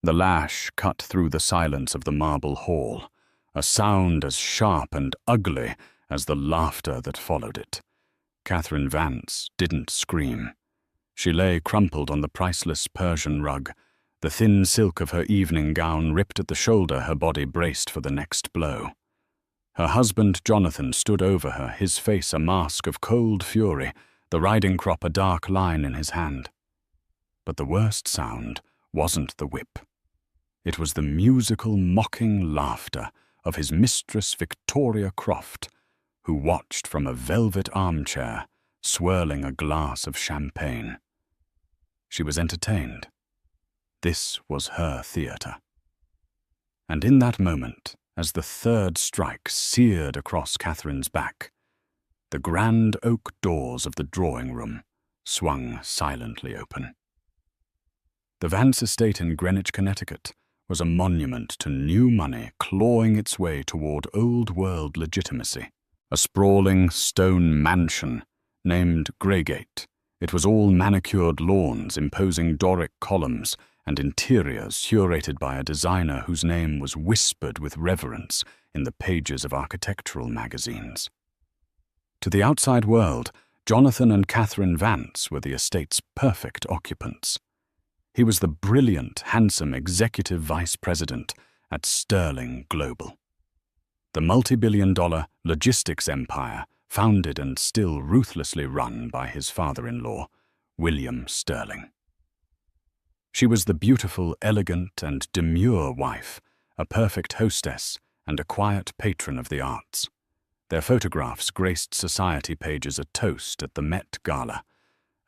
The lash cut through the silence of the marble hall, a sound as sharp and ugly as the laughter that followed it. Catherine Vance didn't scream. She lay crumpled on the priceless Persian rug, the thin silk of her evening gown ripped at the shoulder, her body braced for the next blow. Her husband Jonathan stood over her, his face a mask of cold fury, the riding crop a dark line in his hand. But the worst sound wasn't the whip. It was the musical, mocking laughter of his mistress Victoria Croft, who watched from a velvet armchair, swirling a glass of champagne. She was entertained. This was her theatre. And in that moment, as the third strike seared across Catherine's back, the grand oak doors of the drawing-room swung silently open. The Vance estate in Greenwich, Connecticut, was a monument to new money clawing its way toward old-world legitimacy. A sprawling stone mansion named Greygate. It was all manicured lawns, imposing Doric columns, and interiors curated by a designer whose name was whispered with reverence in the pages of architectural magazines. To the outside world, Jonathan and Catherine Vance were the estate's perfect occupants. He was the brilliant, handsome executive vice president at Sterling Global, the multi-billion-dollar logistics empire founded and still ruthlessly run by his father-in-law, William Sterling. She was the beautiful, elegant, and demure wife, a perfect hostess, and a quiet patron of the arts. Their photographs graced society pages, a toast at the Met Gala,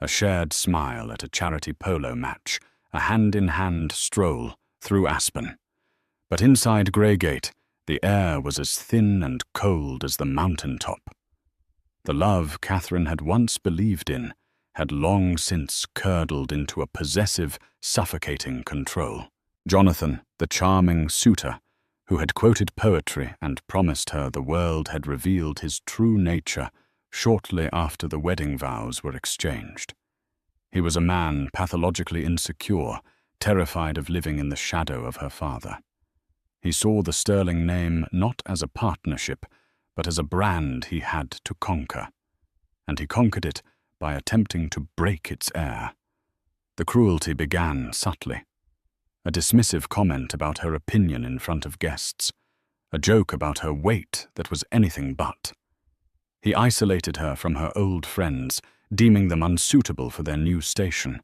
a shared smile at a charity polo match, a hand-in-hand stroll through Aspen. But inside Greygate, the air was as thin and cold as the mountain-top. The love Catherine had once believed in had long since curdled into a possessive, suffocating control. Jonathan, the charming suitor, who had quoted poetry and promised her the world, had revealed his true nature shortly after the wedding vows were exchanged. He was a man pathologically insecure, terrified of living in the shadow of her father. He saw the Sterling name not as a partnership, but as a brand he had to conquer. And he conquered it by attempting to break its air. The cruelty began subtly. A dismissive comment about her opinion in front of guests, a joke about her weight that was anything but. He isolated her from her old friends, deeming them unsuitable for their new station.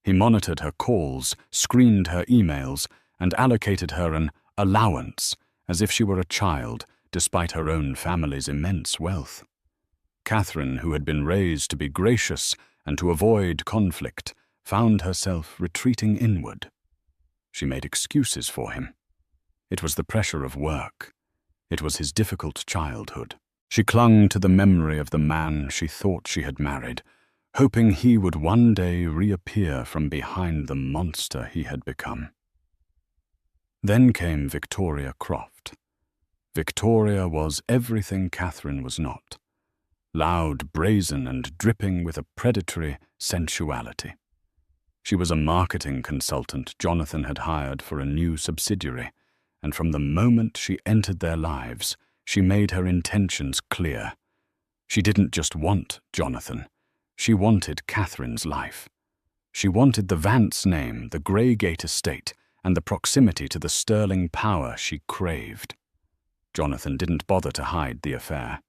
He monitored her calls, screened her emails, and allocated her an allowance as if she were a child, despite her own family's immense wealth. Catherine, who had been raised to be gracious and to avoid conflict, found herself retreating inward. She made excuses for him. It was the pressure of work. It was his difficult childhood. She clung to the memory of the man she thought she had married, hoping he would one day reappear from behind the monster he had become. Then came Victoria Croft. Victoria was everything Catherine was not. Loud, brazen, and dripping with a predatory sensuality. She was a marketing consultant Jonathan had hired for a new subsidiary, and from the moment she entered their lives, she made her intentions clear. She didn't just want Jonathan. She wanted Catherine's life. She wanted the Vance name, the Greygate estate, and the proximity to the sterling power she craved. Jonathan didn't bother to hide the affair.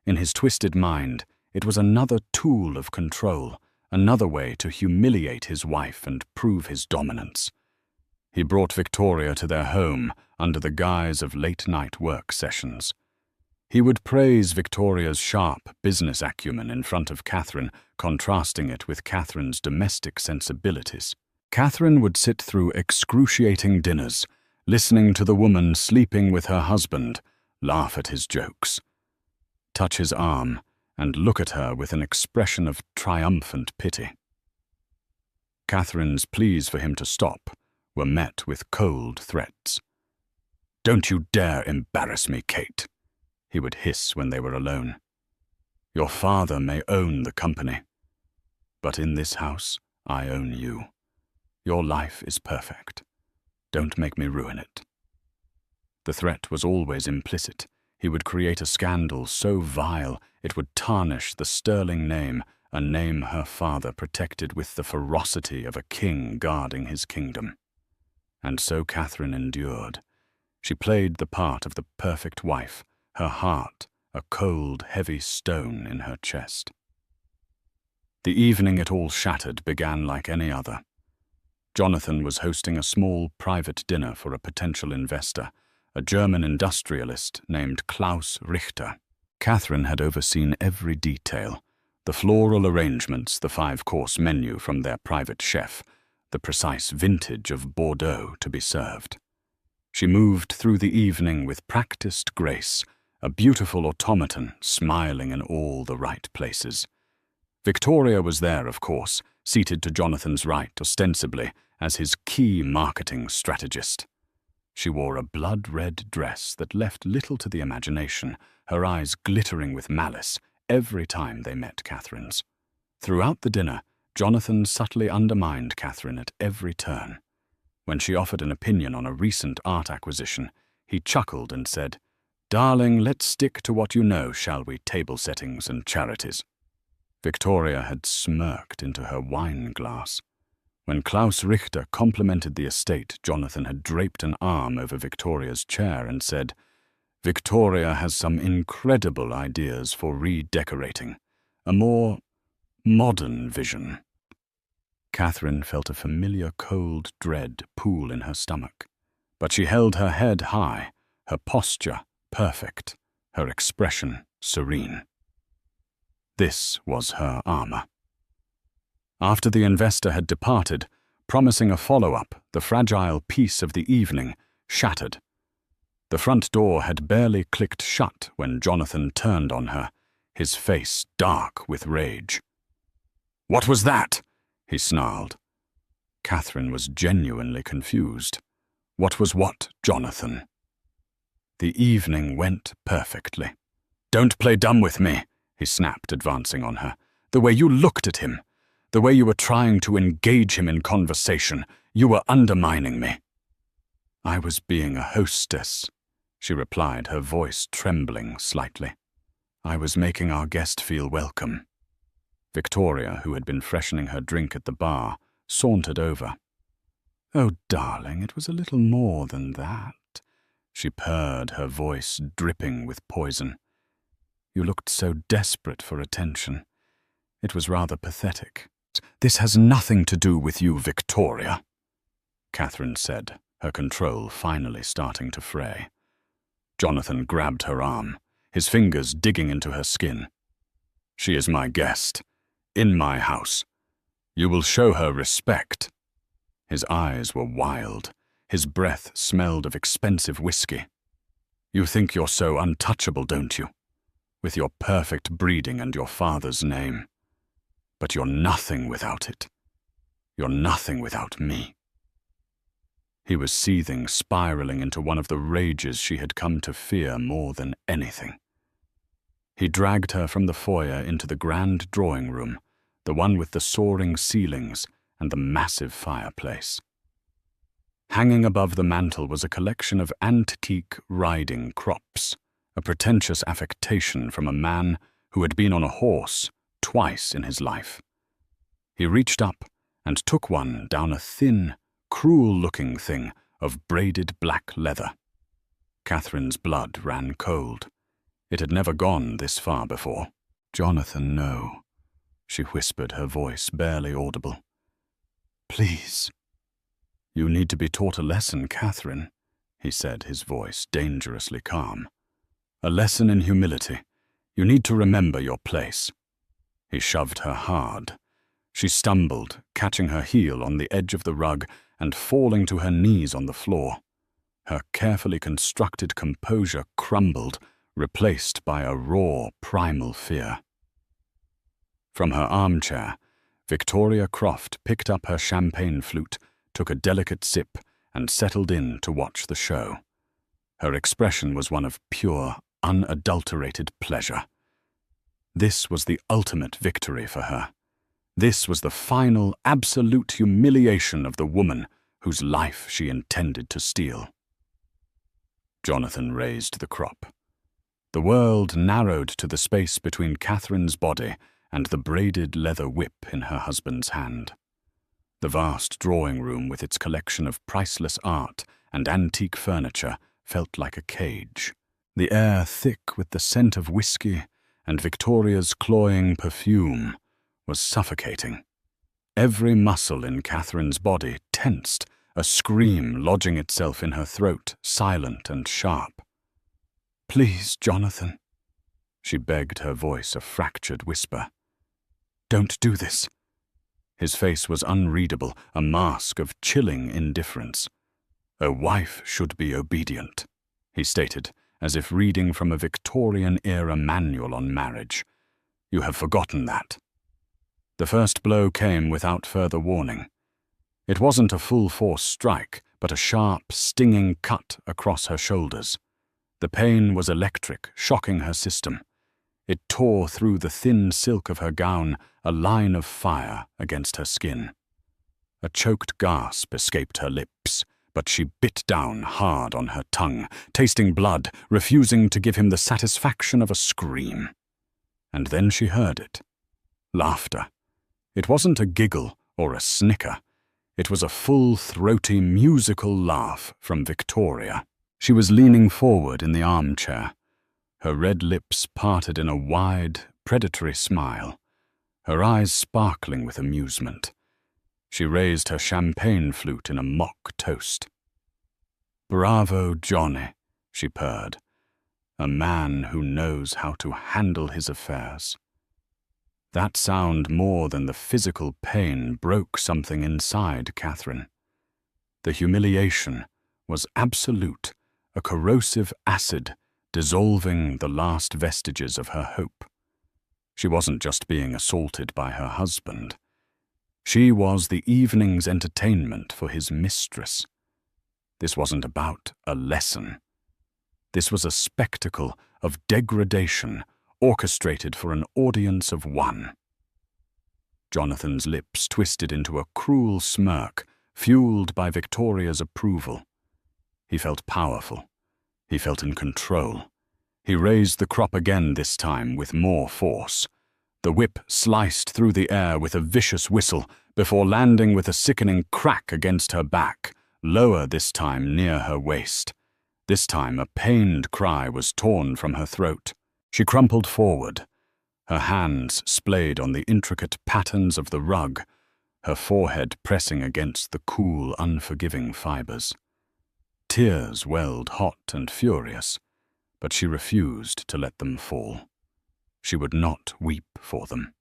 In his twisted mind, it was another tool of control, another way to humiliate his wife and prove his dominance. He brought Victoria to their home under the guise of late-night work sessions. He would praise Victoria's sharp business acumen in front of Catherine, contrasting it with Catherine's domestic sensibilities. Catherine would sit through excruciating dinners, listening to the woman sleeping with her husband, laugh at his jokes, touch his arm, and look at her with an expression of triumphant pity. Catherine's pleas for him to stop were met with cold threats. "Don't you dare embarrass me, Kate," he would hiss when they were alone. "Your father may own the company, but in this house I own you. Your life is perfect. Don't make me ruin it. The threat was always implicit. He would create a scandal so vile it would tarnish the sterling name, a name her father protected with the ferocity of a king guarding his kingdom. And so Catherine endured. She played the part of the perfect wife, her heart a cold, heavy stone in her chest. The evening it all shattered began like any other. Jonathan was hosting a small private dinner for a potential investor, a German industrialist named Klaus Richter. Catherine had overseen every detail, the floral arrangements, the 5-course menu from their private chef, the precise vintage of Bordeaux to be served. She moved through the evening with practiced grace, a beautiful automaton smiling in all the right places. Victoria was there, of course, seated to Jonathan's right ostensibly as his key marketing strategist. She wore a blood-red dress that left little to the imagination, her eyes glittering with malice every time they met Catherine's. Throughout the dinner, Jonathan subtly undermined Catherine at every turn. When she offered an opinion on a recent art acquisition, he chuckled and said, "Darling, let's stick to what you know, shall we, table settings and charities." Victoria had smirked into her wine glass. When Klaus Richter complimented the estate, Jonathan had draped an arm over Victoria's chair and said, "Victoria has some incredible ideas for redecorating, a more modern vision." Catherine felt a familiar cold dread pool in her stomach, but she held her head high, her posture perfect, her expression serene. This was her armor. After the investor had departed, promising a follow-up, the fragile peace of the evening shattered. The front door had barely clicked shut when Jonathan turned on her, his face dark with rage. "What was that?" he snarled. Catherine was genuinely confused. What was what, Jonathan? The evening went perfectly. "Don't play dumb with me," he snapped, advancing on her. "The way you looked at him, the way you were trying to engage him in conversation, you were undermining me." "I was being a hostess," she replied, her voice trembling slightly. "I was making our guest feel welcome." Victoria, who had been freshening her drink at the bar, sauntered over. "Oh, darling, it was a little more than that," she purred, her voice dripping with poison. "You looked so desperate for attention. It was rather pathetic." "This has nothing to do with you, Victoria," Catherine said, her control finally starting to fray. Jonathan grabbed her arm, his fingers digging into her skin. "She is my guest, in my house. You will show her respect." His eyes were wild. His breath smelled of expensive whiskey. "You think you're so untouchable, don't you? With your perfect breeding and your father's name. But you're nothing without it. You're nothing without me." He was seething, spiraling into one of the rages she had come to fear more than anything. He dragged her from the foyer into the grand drawing room, the one with the soaring ceilings and the massive fireplace. Hanging above the mantel was a collection of antique riding crops, a pretentious affectation from a man who had been on a horse twice in his life. He reached up and took one down a thin, cruel-looking thing of braided black leather. Catherine's blood ran cold. It had never gone this far before. "Jonathan, no," she whispered, her voice barely audible. "Please." "You need to be taught a lesson, Catherine," he said, his voice dangerously calm. "A lesson in humility. You need to remember your place." He shoved her hard. She stumbled, catching her heel on the edge of the rug and falling to her knees on the floor. Her carefully constructed composure crumbled, replaced by a raw, primal fear. From her armchair, Victoria Croft picked up her champagne flute, took a delicate sip, and settled in to watch the show. Her expression was one of pure, unadulterated pleasure. This was the ultimate victory for her. This was the final, absolute humiliation of the woman whose life she intended to steal. Jonathan raised the crop. The world narrowed to the space between Catherine's body and the braided leather whip in her husband's hand. The vast drawing room with its collection of priceless art and antique furniture felt like a cage, the air thick with the scent of whiskey and Victoria's cloying perfume was suffocating. Every muscle in Catherine's body tensed, a scream lodging itself in her throat, silent and sharp. "Please, Jonathan," she begged, her voice a fractured whisper. "Don't do this." His face was unreadable, a mask of chilling indifference. "A wife should be obedient," he stated, as if reading from a Victorian-era manual on marriage. "You have forgotten that." The first blow came without further warning. It wasn't a full-force strike, but a sharp, stinging cut across her shoulders. The pain was electric, shocking her system. It tore through the thin silk of her gown, a line of fire against her skin. A choked gasp escaped her lips, but she bit down hard on her tongue, tasting blood, refusing to give him the satisfaction of a scream. And then she heard it. Laughter. It wasn't a giggle or a snicker. It was a full, throaty, musical laugh from Victoria. She was leaning forward in the armchair, her red lips parted in a wide, predatory smile, her eyes sparkling with amusement. She raised her champagne flute in a mock toast. "Bravo, Johnny," she purred. "A man who knows how to handle his affairs." That sound, more than the physical pain, broke something inside Catherine. The humiliation was absolute, a corrosive acid dissolving the last vestiges of her hope. She wasn't just being assaulted by her husband. She was the evening's entertainment for his mistress. This wasn't about a lesson. This was a spectacle of degradation orchestrated for an audience of one. Jonathan's lips twisted into a cruel smirk, fueled by Victoria's approval. He felt powerful. He felt in control. He raised the crop again, this time with more force. The whip sliced through the air with a vicious whistle before landing with a sickening crack against her back, lower this time near her waist. This time a pained cry was torn from her throat. She crumpled forward, her hands splayed on the intricate patterns of the rug, her forehead pressing against the cool, unforgiving fibers. Tears welled hot and furious, but she refused to let them fall. She would not weep for them.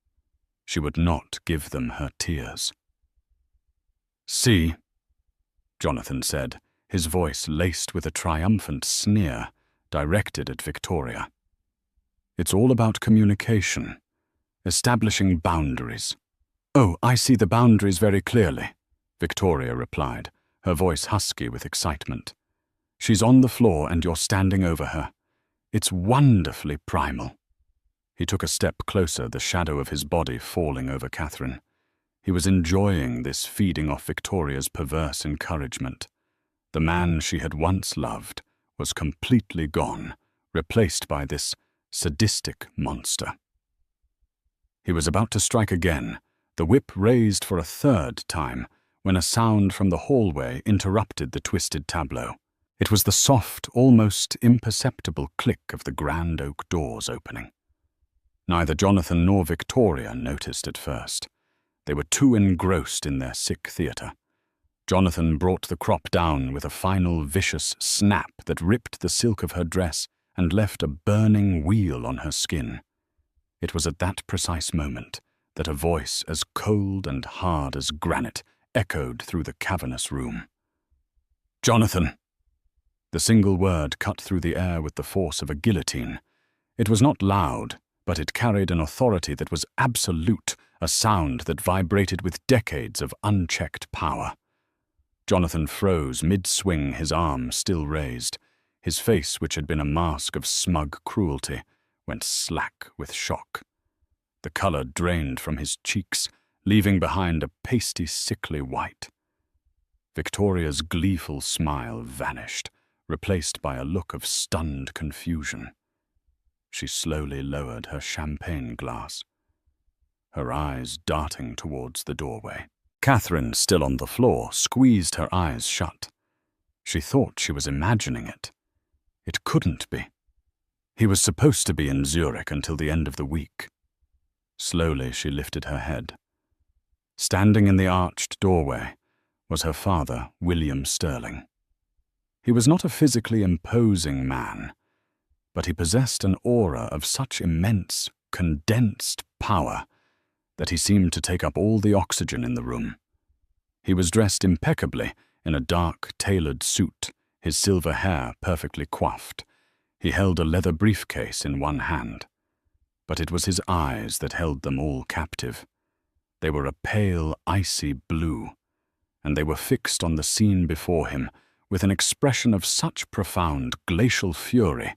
She would not give them her tears. "See," Jonathan said, his voice laced with a triumphant sneer directed at Victoria. "It's all about communication, establishing boundaries." "Oh, I see the boundaries very clearly," Victoria replied, her voice husky with excitement. "She's on the floor and you're standing over her. It's wonderfully primal." He took a step closer, the shadow of his body falling over Catherine. He was enjoying this feeding off Victoria's perverse encouragement. The man she had once loved was completely gone, replaced by this sadistic monster. He was about to strike again, the whip raised for a third time, when a sound from the hallway interrupted the twisted tableau. It was the soft, almost imperceptible click of the grand oak doors opening. Neither Jonathan nor Victoria noticed at first. They were too engrossed in their sick theatre. Jonathan brought the crop down with a final vicious snap that ripped the silk of her dress and left a burning weal on her skin. It was at that precise moment that a voice as cold and hard as granite echoed through the cavernous room. "Jonathan!" The single word cut through the air with the force of a guillotine. It was not loud, but it carried an authority that was absolute, a sound that vibrated with decades of unchecked power. Jonathan froze mid-swing, his arm still raised. His face, which had been a mask of smug cruelty, went slack with shock. The color drained from his cheeks, leaving behind a pasty, sickly white. Victoria's gleeful smile vanished, replaced by a look of stunned confusion. She slowly lowered her champagne glass, her eyes darting towards the doorway. Catherine, still on the floor, squeezed her eyes shut. She thought she was imagining it. It couldn't be. He was supposed to be in Zurich until the end of the week. Slowly she lifted her head. Standing in the arched doorway was her father, William Sterling. He was not a physically imposing man, but he possessed an aura of such immense, condensed power that he seemed to take up all the oxygen in the room. He was dressed impeccably in a dark, tailored suit, his silver hair perfectly coiffed. He held a leather briefcase in one hand, but it was his eyes that held them all captive. They were a pale, icy blue, and they were fixed on the scene before him with an expression of such profound glacial fury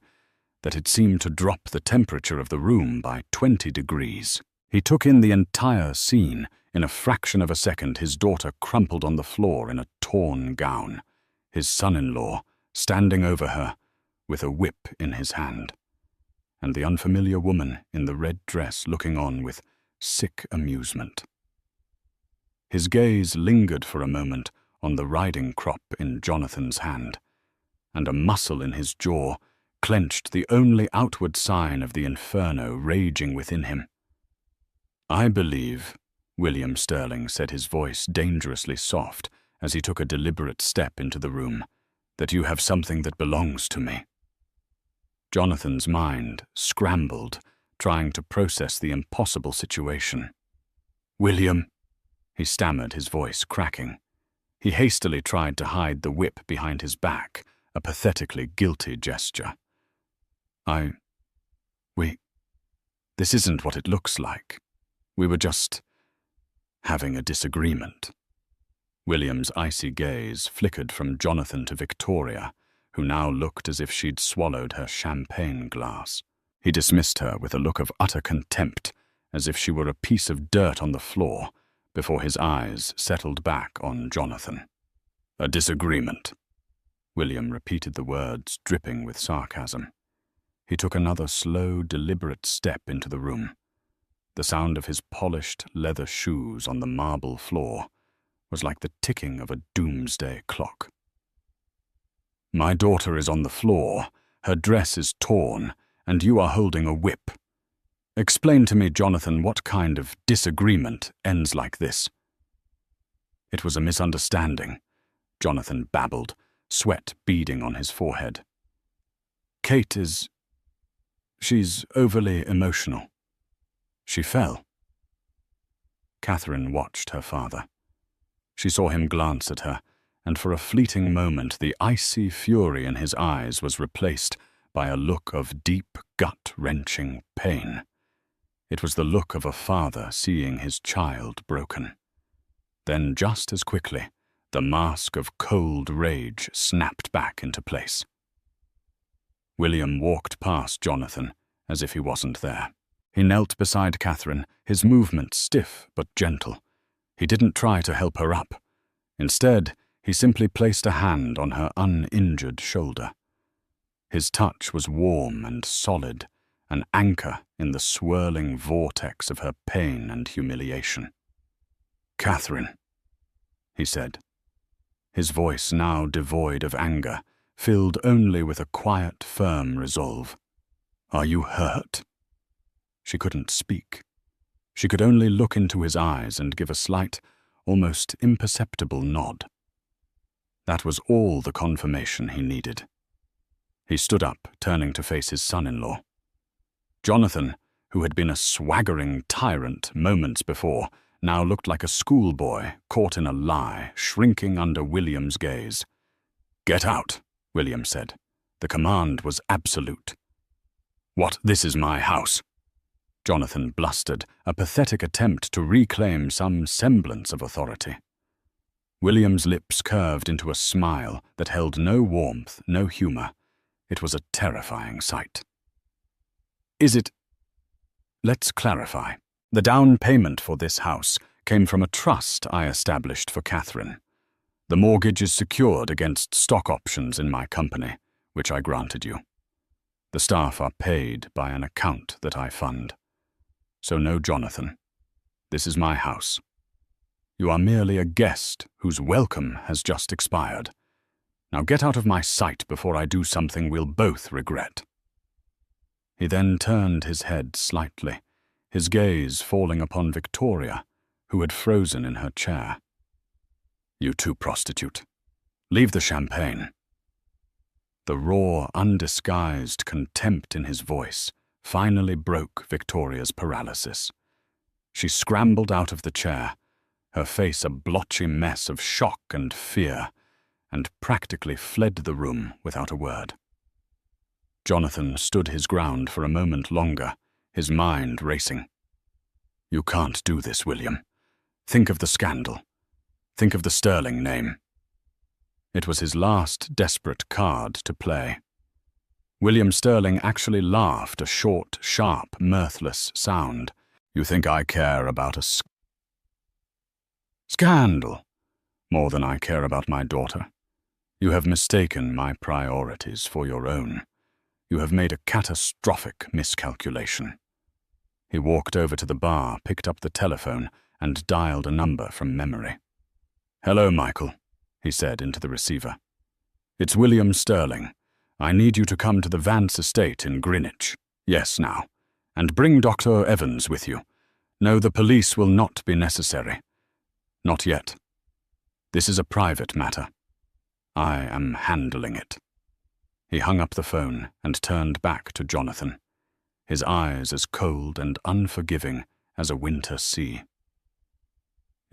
that it seemed to drop the temperature of the room by 20 degrees. He took in the entire scene. In a fraction of a second, his daughter crumpled on the floor in a torn gown, his son-in-law standing over her with a whip in his hand, and the unfamiliar woman in the red dress looking on with sick amusement. His gaze lingered for a moment on the riding crop in Jonathan's hand, and a muscle in his jaw clenched the only outward sign of the inferno raging within him. "I believe," William Sterling said, his voice dangerously soft as he took a deliberate step into the room, "that you have something that belongs to me." Jonathan's mind scrambled, trying to process the impossible situation. "William," he stammered, his voice cracking. He hastily tried to hide the whip behind his back, a pathetically guilty gesture. This isn't what it looks like. We were just having a disagreement." William's icy gaze flickered from Jonathan to Victoria, who now looked as if she'd swallowed her champagne glass. He dismissed her with a look of utter contempt, as if she were a piece of dirt on the floor, before his eyes settled back on Jonathan. "A disagreement." William repeated the words, dripping with sarcasm. He took another slow, deliberate step into the room. The sound of his polished leather shoes on the marble floor was like the ticking of a doomsday clock. "My daughter is on the floor, her dress is torn, and you are holding a whip. Explain to me, Jonathan, what kind of disagreement ends like this?" "It was a misunderstanding," Jonathan babbled, sweat beading on his forehead. "Kate she's overly emotional. She fell." Catherine watched her father. She saw him glance at her, and for a fleeting moment the icy fury in his eyes was replaced by a look of deep, gut-wrenching pain. It was the look of a father seeing his child broken. Then, just as quickly, the mask of cold rage snapped back into place. William walked past Jonathan as if he wasn't there. He knelt beside Catherine, his movement stiff but gentle. He didn't try to help her up. Instead, he simply placed a hand on her uninjured shoulder. His touch was warm and solid, an anchor in the swirling vortex of her pain and humiliation. "Catherine," he said, his voice now devoid of anger, filled only with a quiet, firm resolve. "Are you hurt?" She couldn't speak. She could only look into his eyes and give a slight, almost imperceptible nod. That was all the confirmation he needed. He stood up, turning to face his son-in-law. Jonathan, who had been a swaggering tyrant moments before, now looked like a schoolboy caught in a lie, shrinking under William's gaze. "Get out," William said. The command was absolute. "What? This is my house," Jonathan blustered, a pathetic attempt to reclaim some semblance of authority. William's lips curved into a smile that held no warmth, no humor. It was a terrifying sight. Let's clarify. The down payment for this house came from a trust I established for Catherine. The mortgage is secured against stock options in my company, which I granted you. The staff are paid by an account that I fund. So no Jonathan. This is my house. You are merely a guest whose welcome has just expired. Now get out of my sight before I do something we'll both regret." He then turned his head slightly, his gaze falling upon Victoria, who had frozen in her chair. "You too, prostitute. Leave the champagne." The raw, undisguised contempt in his voice finally broke Victoria's paralysis. She scrambled out of the chair, her face a blotchy mess of shock and fear, and practically fled the room without a word. Jonathan stood his ground for a moment longer, his mind racing. "You can't do this, William. Think of the scandal. Think of the Sterling name." It was his last desperate card to play. William Sterling actually laughed, a short, sharp, mirthless sound. "You think I care about a scandal more than I care about my daughter? You have mistaken my priorities for your own. You have made a catastrophic miscalculation." He walked over to the bar, picked up the telephone, and dialed a number from memory. "Hello, Michael," he said into the receiver. "It's William Sterling. I need you to come to the Vance estate in Greenwich. Yes, now. And bring Dr. Evans with you. No, the police will not be necessary. Not yet. This is a private matter. I am handling it." He hung up the phone and turned back to Jonathan, his eyes as cold and unforgiving as a winter sea.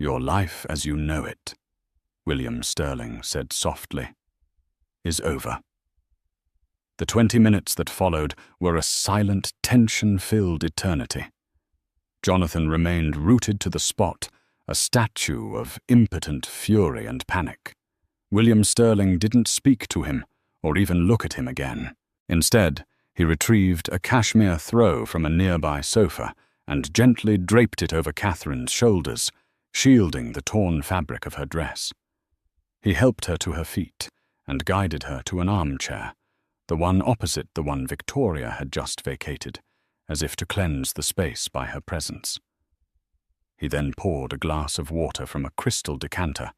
"Your life as you know it," William Sterling said softly, "is over." The 20 minutes that followed were a silent, tension-filled eternity. Jonathan remained rooted to the spot, a statue of impotent fury and panic. William Sterling didn't speak to him or even look at him again. Instead, he retrieved a cashmere throw from a nearby sofa and gently draped it over Catherine's shoulders, shielding the torn fabric of her dress. He helped her to her feet and guided her to an armchair, the one opposite the one Victoria had just vacated, as if to cleanse the space by her presence. He then poured a glass of water from a crystal decanter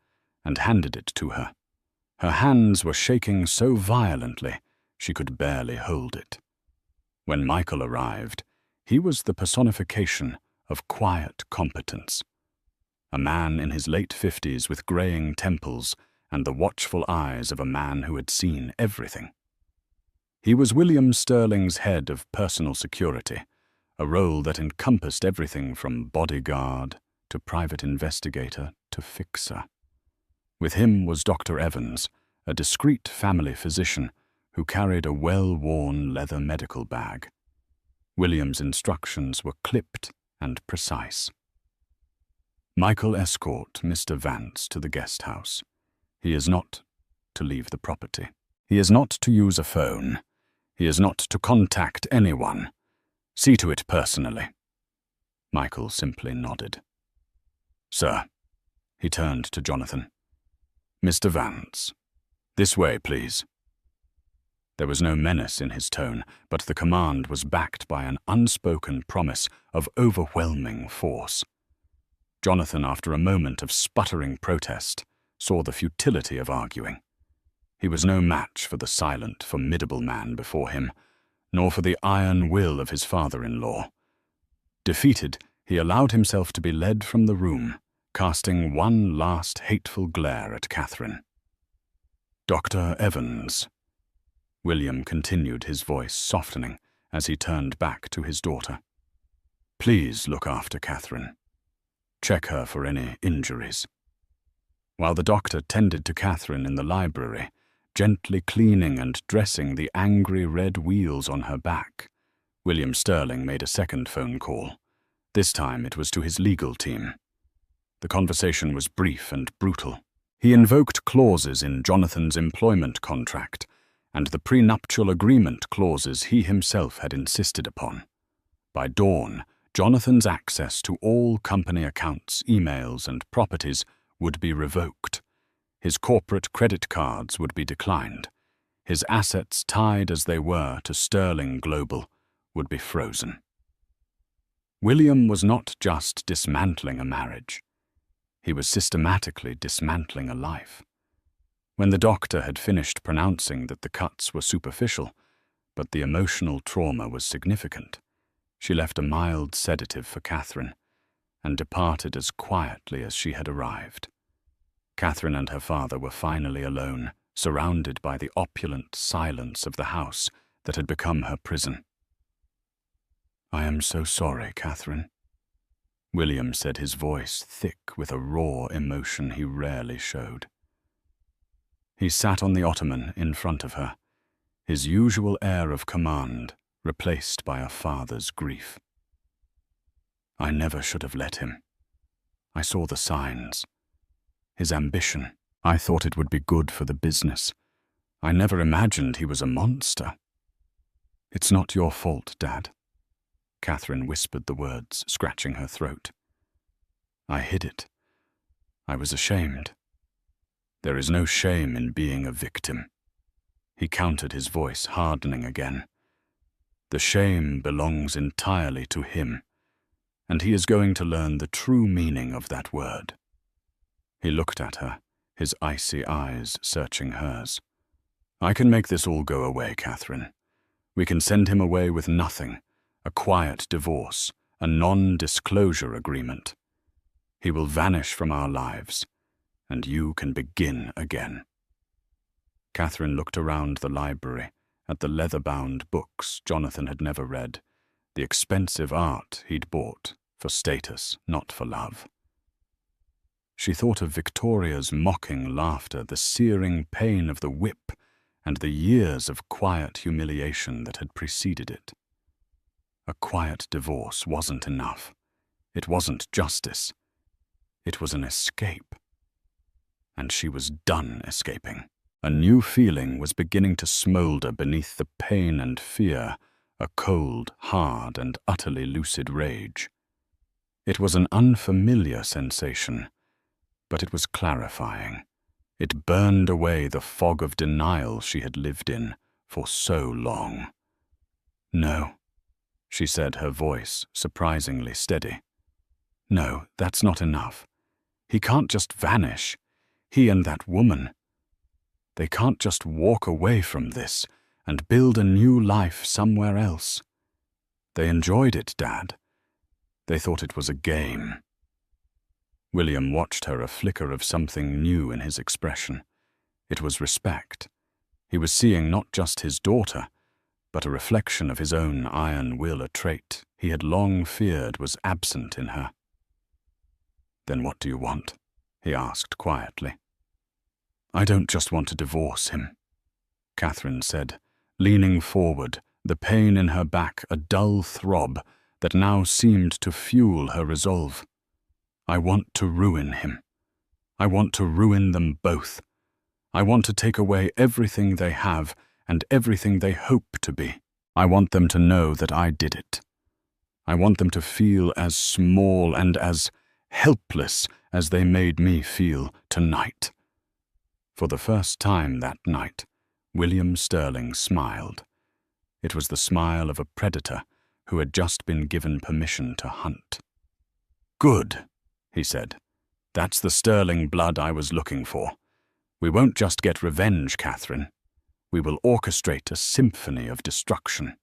and handed it to her. Her hands were shaking so violently she could barely hold it. When Michael arrived, he was the personification of quiet competence. A man in his late 50s with graying temples and the watchful eyes of a man who had seen everything. He was William Sterling's head of personal security, a role that encompassed everything from bodyguard to private investigator to fixer. With him was Dr. Evans, a discreet family physician who carried a well-worn leather medical bag. William's instructions were clipped and precise. "Michael, escort Mr. Vance to the guest house. He is not to leave the property. He is not to use a phone. He is not to contact anyone. See to it personally." Michael simply nodded. "Sir," he turned to Jonathan. "Mr. Vance, this way, please." There was no menace in his tone, but the command was backed by an unspoken promise of overwhelming force. Jonathan, after a moment of sputtering protest, saw the futility of arguing. He was no match for the silent, formidable man before him, nor for the iron will of his father-in-law. Defeated, he allowed himself to be led from the room, casting one last hateful glare at Catherine. "Dr. Evans," William continued, his voice softening as he turned back to his daughter. "Please look after Catherine. Check her for any injuries." While the doctor tended to Catherine in the library, gently cleaning and dressing the angry red wheals on her back, William Sterling made a second phone call. This time it was to his legal team. The conversation was brief and brutal. He invoked clauses in Jonathan's employment contract and the prenuptial agreement clauses he himself had insisted upon. By dawn, Jonathan's access to all company accounts, emails, and properties would be revoked. His corporate credit cards would be declined. His assets, tied as they were to Sterling Global, would be frozen. William was not just dismantling a marriage. He was systematically dismantling a life. When the doctor had finished pronouncing that the cuts were superficial, but the emotional trauma was significant, she left a mild sedative for Catherine and departed as quietly as she had arrived. Catherine and her father were finally alone, surrounded by the opulent silence of the house that had become her prison. "I am so sorry, Catherine," William said, his voice thick with a raw emotion he rarely showed. He sat on the ottoman in front of her, his usual air of command replaced by a father's grief. "I never should have let him. I saw the signs. His ambition. I thought it would be good for the business. I never imagined he was a monster." "It's not your fault, Dad." Catherine whispered the words, scratching her throat. "I hid it. I was ashamed." "There is no shame in being a victim." He countered, his voice hardening again. "The shame belongs entirely to him, and he is going to learn the true meaning of that word." He looked at her, his icy eyes searching hers. "I can make this all go away, Catherine. We can send him away with nothing, a quiet divorce, a non-disclosure agreement. He will vanish from our lives, and you can begin again." Catherine looked around the library, at the leather-bound books Jonathan had never read, the expensive art he'd bought for status, not for love. She thought of Victoria's mocking laughter, the searing pain of the whip, and the years of quiet humiliation that had preceded it. A quiet divorce wasn't enough. It wasn't justice. It was an escape. And she was done escaping. A new feeling was beginning to smolder beneath the pain and fear, a cold, hard, and utterly lucid rage. It was an unfamiliar sensation, but it was clarifying. It burned away the fog of denial she had lived in for so long. "No," she said, her voice surprisingly steady. "No, that's not enough. He can't just vanish. He and that woman. They can't just walk away from this and build a new life somewhere else. They enjoyed it, Dad. They thought it was a game." William watched her, a flicker of something new in his expression. It was respect. He was seeing not just his daughter, but a reflection of his own iron will, a trait he had long feared was absent in her. "Then what do you want?" he asked quietly. "I don't just want to divorce him," Catherine said, leaning forward, the pain in her back a dull throb that now seemed to fuel her resolve. "I want to ruin him. I want to ruin them both. I want to take away everything they have and everything they hope to be. I want them to know that I did it. I want them to feel as small and as helpless as they made me feel tonight." For the first time that night, William Sterling smiled. It was the smile of a predator who had just been given permission to hunt. "Good," he said. "That's the Sterling blood I was looking for. We won't just get revenge, Catherine. We will orchestrate a symphony of destruction."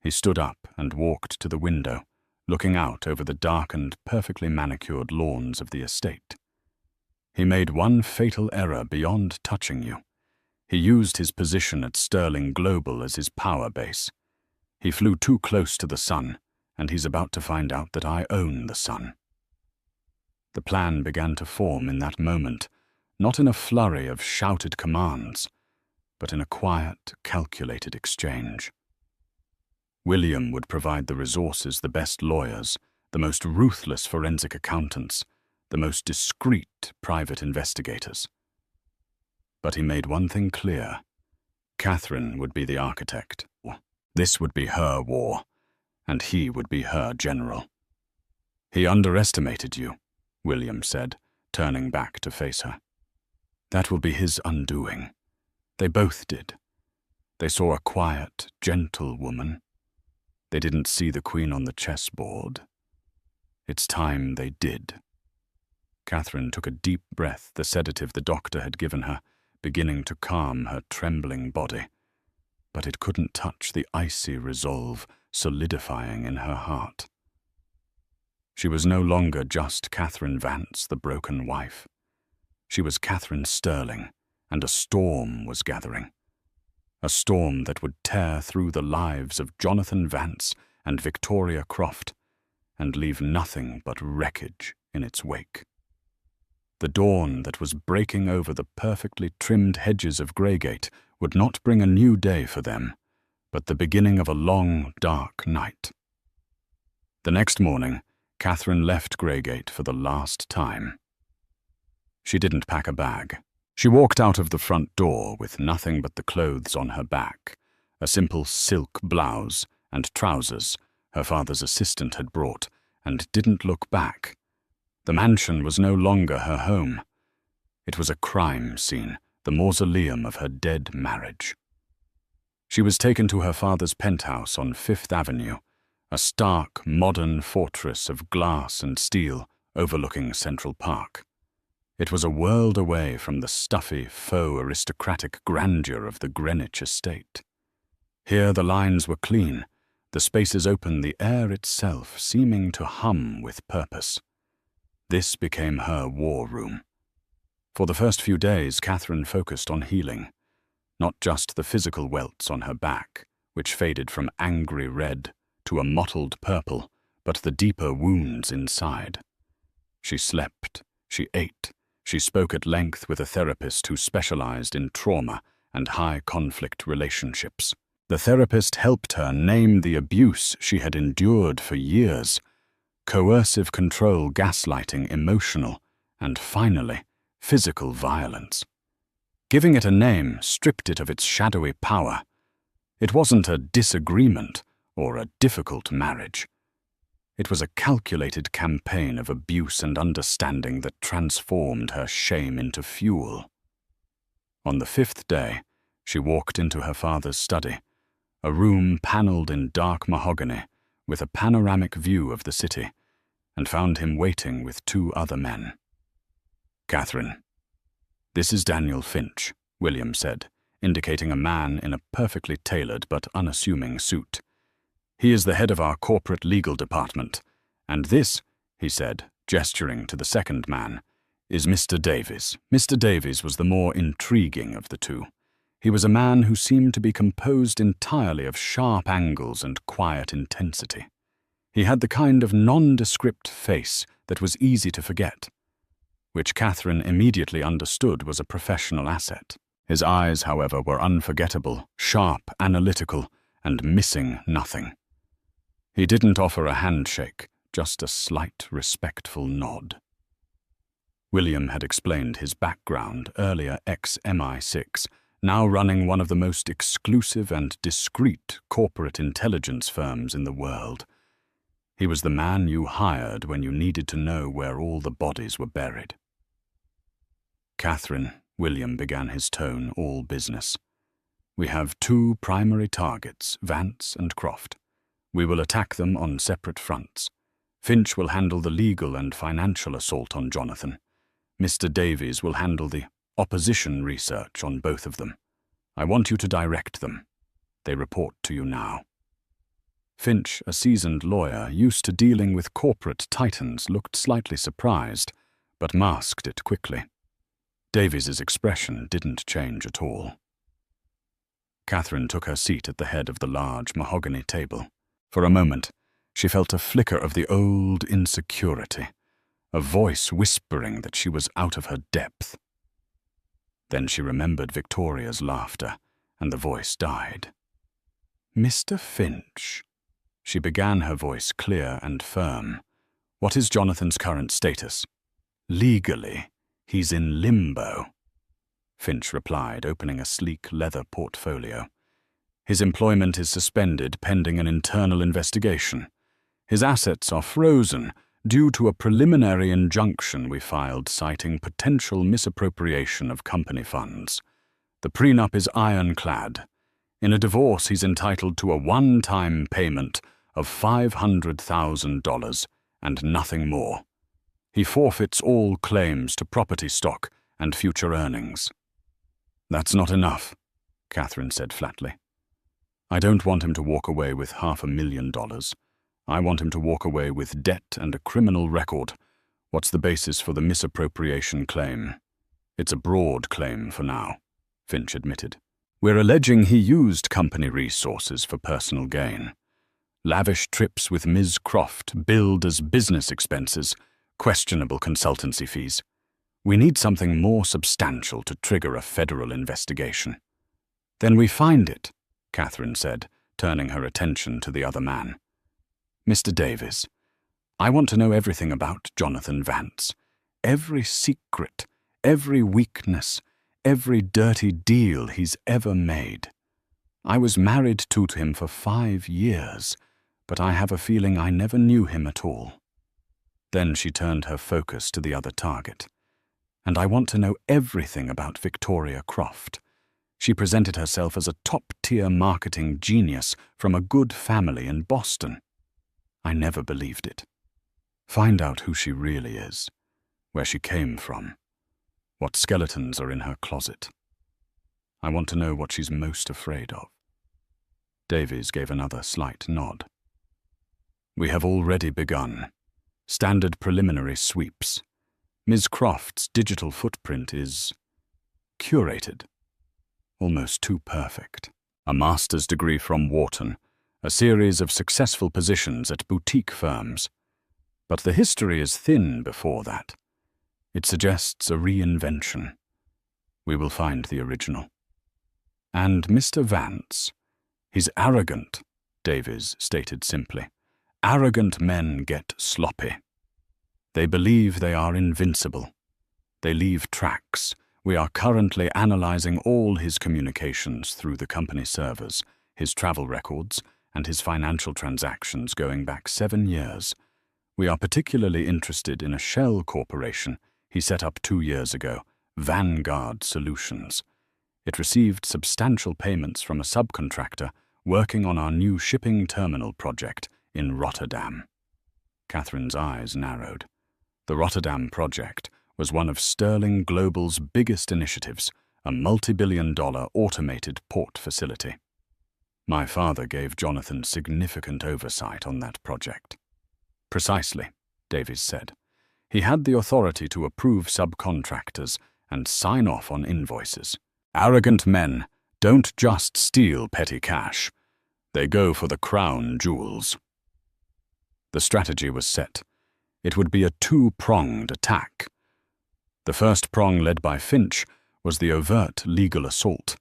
He stood up and walked to the window, looking out over the darkened, perfectly manicured lawns of the estate. "He made one fatal error beyond touching you. He used his position at Sterling Global as his power base. He flew too close to the sun, and he's about to find out that I own the sun." The plan began to form in that moment, not in a flurry of shouted commands, but in a quiet, calculated exchange. William would provide the resources, the best lawyers, the most ruthless forensic accountants, the most discreet private investigators. But he made one thing clear. Catherine would be the architect. This would be her war, and he would be her general. "He underestimated you," William said, turning back to face her. That will be his undoing. They both did. They saw a quiet, gentle woman. They didn't see the queen on the chessboard. It's time they did. Catherine took a deep breath, the sedative the doctor had given her, beginning to calm her trembling body. But it couldn't touch the icy resolve solidifying in her heart. She was no longer just Catherine Vance, the broken wife. She was Catherine Sterling, and a storm was gathering. A storm that would tear through the lives of Jonathan Vance and Victoria Croft, and leave nothing but wreckage in its wake. The dawn that was breaking over the perfectly trimmed hedges of Greygate would not bring a new day for them, but the beginning of a long, dark night. The next morning, Catherine left Greygate for the last time. She didn't pack a bag. She walked out of the front door with nothing but the clothes on her back, a simple silk blouse and trousers her father's assistant had brought, and didn't look back. The mansion was no longer her home. It was a crime scene, the mausoleum of her dead marriage. She was taken to her father's penthouse on Fifth Avenue, a stark, modern fortress of glass and steel overlooking Central Park. It was a world away from the stuffy, faux aristocratic grandeur of the Greenwich estate. Here the lines were clean, the spaces open, the air itself seeming to hum with purpose. This became her war room. For the first few days, Catherine focused on healing, not just the physical welts on her back, which faded from angry red to a mottled purple, but the deeper wounds inside. She slept, she ate, she spoke at length with a therapist who specialized in trauma and high-conflict relationships. The therapist helped her name the abuse she had endured for years: coercive control, gaslighting, emotional, and finally, physical violence. Giving it a name stripped it of its shadowy power. It wasn't a disagreement or a difficult marriage. It was a calculated campaign of abuse and understanding that transformed her shame into fuel. On the 5th day, she walked into her father's study, a room panelled in dark mahogany with a panoramic view of the city, and found him waiting with 2 other men. "Catherine, this is Daniel Finch," William said, indicating a man in a perfectly tailored but unassuming suit. "He is the head of our corporate legal department, and this," he said, gesturing to the second man, "is Mr. Davies." Mr. Davies was the more intriguing of the two. He was a man who seemed to be composed entirely of sharp angles and quiet intensity. He had the kind of nondescript face that was easy to forget, which Catherine immediately understood was a professional asset. His eyes, however, were unforgettable, sharp, analytical, and missing nothing. He didn't offer a handshake, just a slight, respectful nod. William had explained his background, earlier ex-MI6, now running one of the most exclusive and discreet corporate intelligence firms in the world. He was the man you hired when you needed to know where all the bodies were buried. "Catherine," William began his tone all business, "we have 2 primary targets, Vance and Croft. We will attack them on separate fronts. Finch will handle the legal and financial assault on Jonathan. Mr. Davies will handle the opposition research on both of them. I want you to direct them. They report to you now." Finch, a seasoned lawyer used to dealing with corporate titans, looked slightly surprised, but masked it quickly. Davies's expression didn't change at all. Catherine took her seat at the head of the large mahogany table. For a moment, she felt a flicker of the old insecurity, a voice whispering that she was out of her depth. Then she remembered Victoria's laughter, and the voice died. "Mr. Finch," she began, her voice clear and firm. "What is Jonathan's current status?" "Legally, he's in limbo," Finch replied, opening a sleek leather portfolio. "His employment is suspended pending an internal investigation. His assets are frozen due to a preliminary injunction we filed citing potential misappropriation of company funds. The prenup is ironclad. In a divorce, he's entitled to a one-time payment of $500,000 and nothing more. He forfeits all claims to property stock and future earnings. That's not enough, Catherine said flatly. I don't want him to walk away with $500,000. I want him to walk away with debt and a criminal record. What's the basis for the misappropriation claim? It's a broad claim for now, Finch admitted. We're alleging he used company resources for personal gain. Lavish trips with Ms. Croft billed as business expenses, questionable consultancy fees. We need something more substantial to trigger a federal investigation. Then we find it, Catherine said, turning her attention to the other man. Mr. Davies, I want to know everything about Jonathan Vance. Every secret, every weakness, every dirty deal he's ever made. I was married to him for 5 years, but I have a feeling I never knew him at all. Then she turned her focus to the other target. And I want to know everything about Victoria Croft. She presented herself as a top-tier marketing genius from a good family in Boston. I never believed it. Find out who she really is, where she came from, what skeletons are in her closet. I want to know what she's most afraid of. Davies gave another slight nod. We have already begun. Standard preliminary sweeps. Ms. Croft's digital footprint is curated. Almost too perfect. A master's degree from Wharton, a series of successful positions at boutique firms. But the history is thin before that. It suggests a reinvention. We will find the original. And Mr. Vance, he's arrogant, Davies stated simply. Arrogant men get sloppy. They believe they are invincible. They leave tracks. We are currently analyzing all his communications through the company servers, his travel records, and his financial transactions going back 7 years. We are particularly interested in a shell corporation he set up 2 years ago, Vanguard Solutions. It received substantial payments from a subcontractor working on our new shipping terminal project in Rotterdam. Catherine's eyes narrowed. The Rotterdam project was one of Sterling Global's biggest initiatives, a multi-billion-dollar automated port facility. My father gave Jonathan significant oversight on that project. Precisely, Davies said. He had the authority to approve subcontractors and sign off on invoices. Arrogant men don't just steal petty cash. They go for the crown jewels. The strategy was set. It would be a two-pronged attack. The first prong, led by Finch, was the overt legal assault.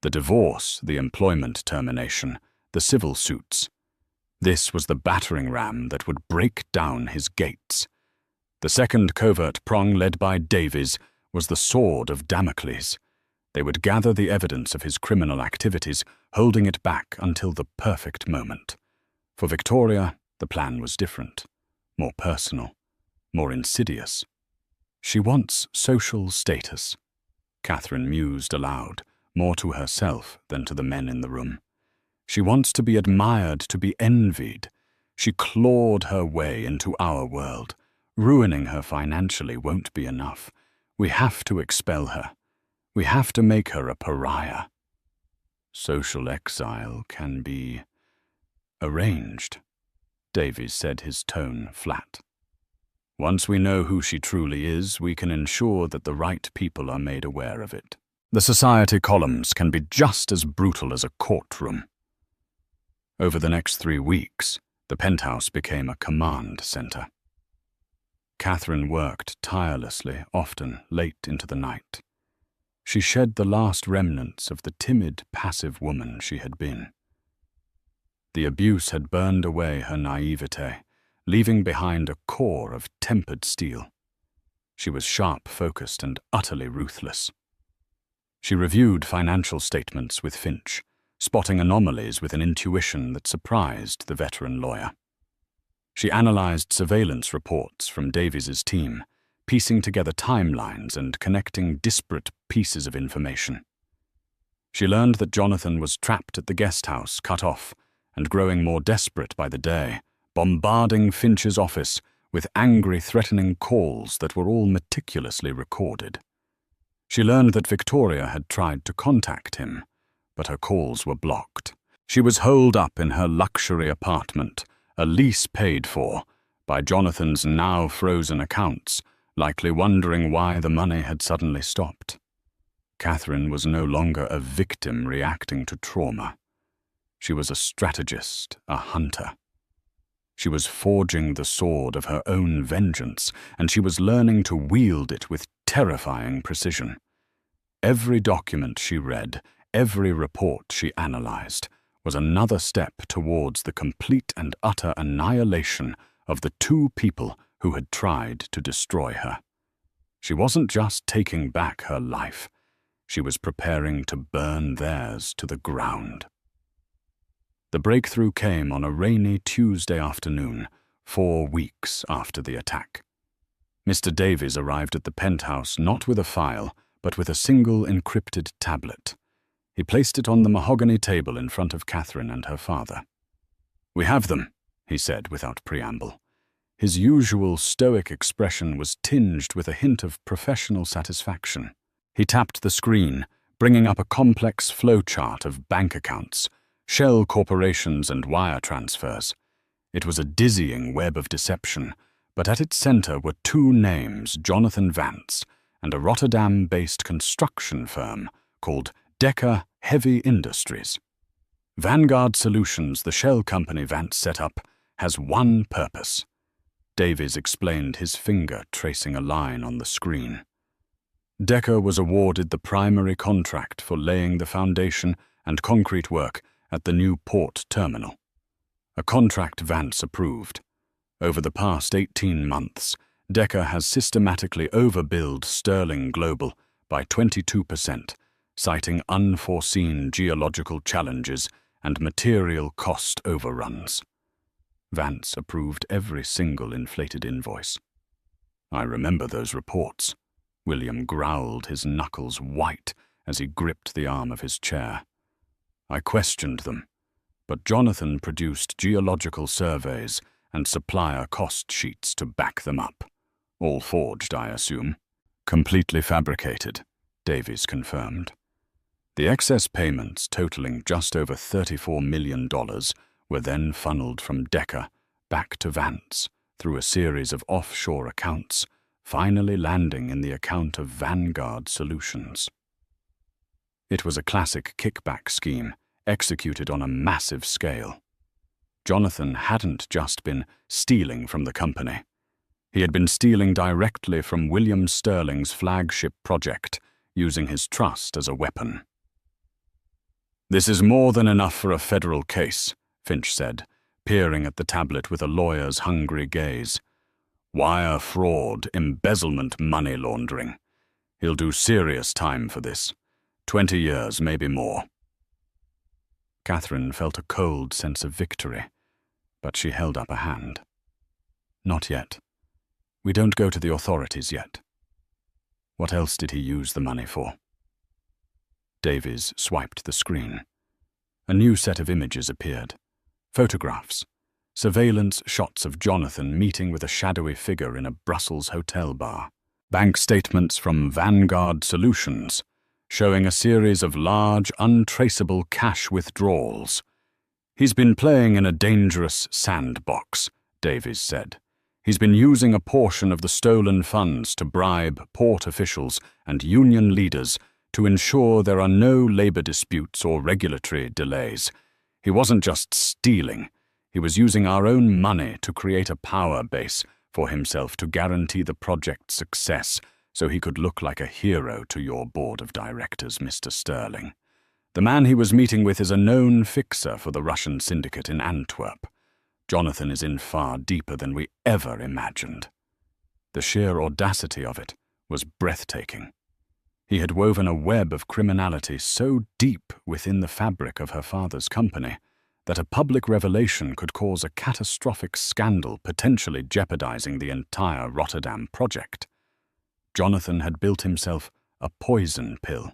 The divorce, the employment termination, the civil suits. This was the battering ram that would break down his gates. The second covert prong, led by Davies, was the sword of Damocles. They would gather the evidence of his criminal activities, holding it back until the perfect moment. For Victoria, the plan was different, more personal, more insidious. She wants social status, Catherine mused aloud, more to herself than to the men in the room. She wants to be admired, to be envied. She clawed her way into our world. Ruining her financially won't be enough. We have to expel her. We have to make her a pariah. Social exile can be arranged, Davies said, his tone flat. Once we know who she truly is, we can ensure that the right people are made aware of it. The society columns can be just as brutal as a courtroom. Over the next 3 weeks, the penthouse became a command center. Catherine worked tirelessly, often late into the night. She shed the last remnants of the timid, passive woman she had been. The abuse had burned away her naivete, leaving behind a core of tempered steel. She was sharp-focused and utterly ruthless. She reviewed financial statements with Finch, spotting anomalies with an intuition that surprised the veteran lawyer. She analyzed surveillance reports from Davies's team, piecing together timelines and connecting disparate pieces of information. She learned that Jonathan was trapped at the guest house, cut off, and growing more desperate by the day, bombarding Finch's office with angry, threatening calls that were all meticulously recorded. She learned that Victoria had tried to contact him, but her calls were blocked. She was holed up in her luxury apartment, a lease paid for, by Jonathan's now frozen accounts, likely wondering why the money had suddenly stopped. Catherine was no longer a victim reacting to trauma. She was a strategist, a hunter. She was forging the sword of her own vengeance, and she was learning to wield it with terrifying precision. Every document she read, every report she analyzed, was another step towards the complete and utter annihilation of the two people who had tried to destroy her. She wasn't just taking back her life, she was preparing to burn theirs to the ground. The breakthrough came on a rainy Tuesday afternoon, 4 weeks after the attack. Mr. Davies arrived at the penthouse not with a file, but with a single encrypted tablet. He placed it on the mahogany table in front of Catherine and her father. "We have them," he said without preamble. His usual stoic expression was tinged with a hint of professional satisfaction. He tapped the screen, bringing up a complex flowchart of bank accounts, shell corporations and wire transfers. It was a dizzying web of deception, but at its center were 2 names, Jonathan Vance, and a Rotterdam-based construction firm called Decker Heavy Industries. Vanguard Solutions, the shell company Vance set up, has one purpose. Davies explained, his finger tracing a line on the screen. Decker was awarded the primary contract for laying the foundation and concrete work at the new port terminal. A contract Vance approved. Over the past 18 months, Decker has systematically overbilled Sterling Global by 22%, citing unforeseen geological challenges and material cost overruns. Vance approved every single inflated invoice. "I remember those reports." William growled, his knuckles white as he gripped the arm of his chair. "I questioned them, but Jonathan produced geological surveys and supplier cost sheets to back them up. All forged, I assume." "Completely fabricated," Davies confirmed. The excess payments, totaling just over $34 million, were then funneled from Decker back to Vance through a series of offshore accounts, finally landing in the account of Vanguard Solutions. It was a classic kickback scheme, executed on a massive scale. Jonathan hadn't just been stealing from the company. He had been stealing directly from William Sterling's flagship project, using his trust as a weapon. "This is more than enough for a federal case," Finch said, peering at the tablet with a lawyer's hungry gaze. "Wire fraud, embezzlement, money laundering. He'll do serious time for this. 20 years, maybe more." Catherine felt a cold sense of victory, but she held up a hand. "Not yet. We don't go to the authorities yet." "What else did he use the money for?" Davies swiped the screen. A new set of images appeared. Photographs. Surveillance shots of Jonathan meeting with a shadowy figure in a Brussels hotel bar. Bank statements from Vanguard Solutions, showing a series of large, untraceable cash withdrawals. "He's been playing in a dangerous sandbox," Davies said. "He's been using a portion of the stolen funds to bribe port officials and union leaders to ensure there are no labor disputes or regulatory delays. He wasn't just stealing. He was using our own money to create a power base for himself to guarantee the project's success so he could look like a hero to your board of directors, Mr. Sterling. The man he was meeting with is a known fixer for the Russian syndicate in Antwerp. Jonathan is in far deeper than we ever imagined." The sheer audacity of it was breathtaking. He had woven a web of criminality so deep within the fabric of her father's company that a public revelation could cause a catastrophic scandal potentially jeopardizing the entire Rotterdam project. Jonathan had built himself a poison pill.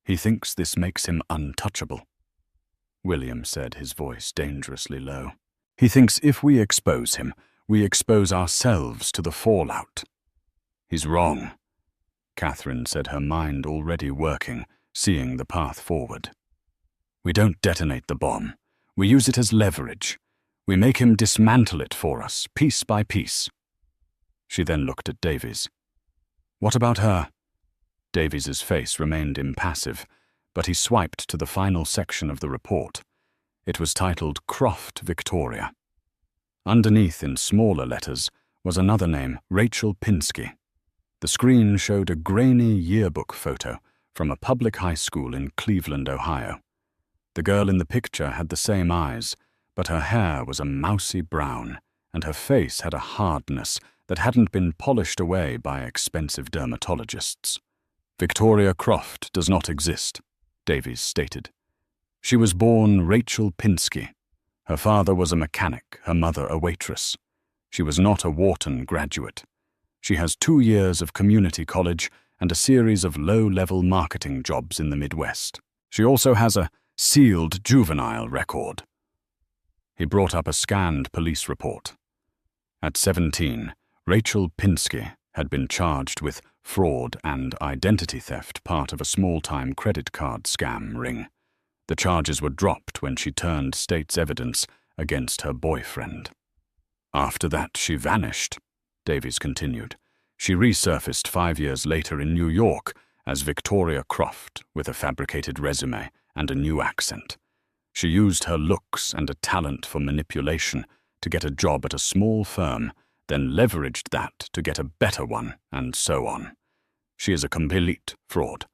"He thinks this makes him untouchable," William said, his voice dangerously low. "He thinks if we expose him, we expose ourselves to the fallout." "He's wrong," Catherine said, her mind already working, seeing the path forward. "We don't detonate the bomb. We use it as leverage. We make him dismantle it for us, piece by piece." She then looked at Davies. "What about her?" Davies's face remained impassive, but he swiped to the final section of the report. It was titled Croft Victoria. Underneath, in smaller letters, was another name, Rachel Pinsky. The screen showed a grainy yearbook photo from a public high school in Cleveland, Ohio. The girl in the picture had the same eyes, but her hair was a mousy brown, and her face had a hardness that hadn't been polished away by expensive dermatologists. "Victoria Croft does not exist," Davies stated. "She was born Rachel Pinsky. Her father was a mechanic, her mother a waitress. She was not a Wharton graduate. She has 2 years of community college and a series of low-level marketing jobs in the Midwest. She also has a sealed juvenile record." He brought up a scanned police report. At 17, Rachel Pinsky had been charged with fraud and identity theft, part of a small-time credit card scam ring. The charges were dropped when she turned state's evidence against her boyfriend. "After that, she vanished," Davies continued. "She resurfaced 5 years later in New York as Victoria Croft with a fabricated resume and a new accent. She used her looks and a talent for manipulation to get a job at a small firm, then leveraged that to get a better one, and so on. She is a complete fraud,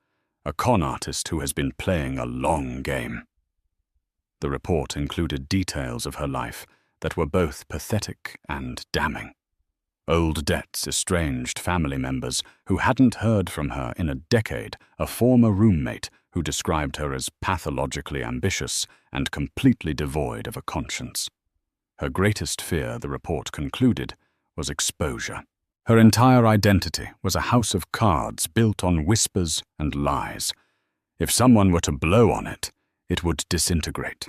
a con artist who has been playing a long game." The report included details of her life that were both pathetic and damning. Old debts, estranged family members who hadn't heard from her in a decade, a former roommate who described her as pathologically ambitious and completely devoid of a conscience. Her greatest fear, the report concluded, was exposure. Her entire identity was a house of cards built on whispers and lies. If someone were to blow on it, it would disintegrate.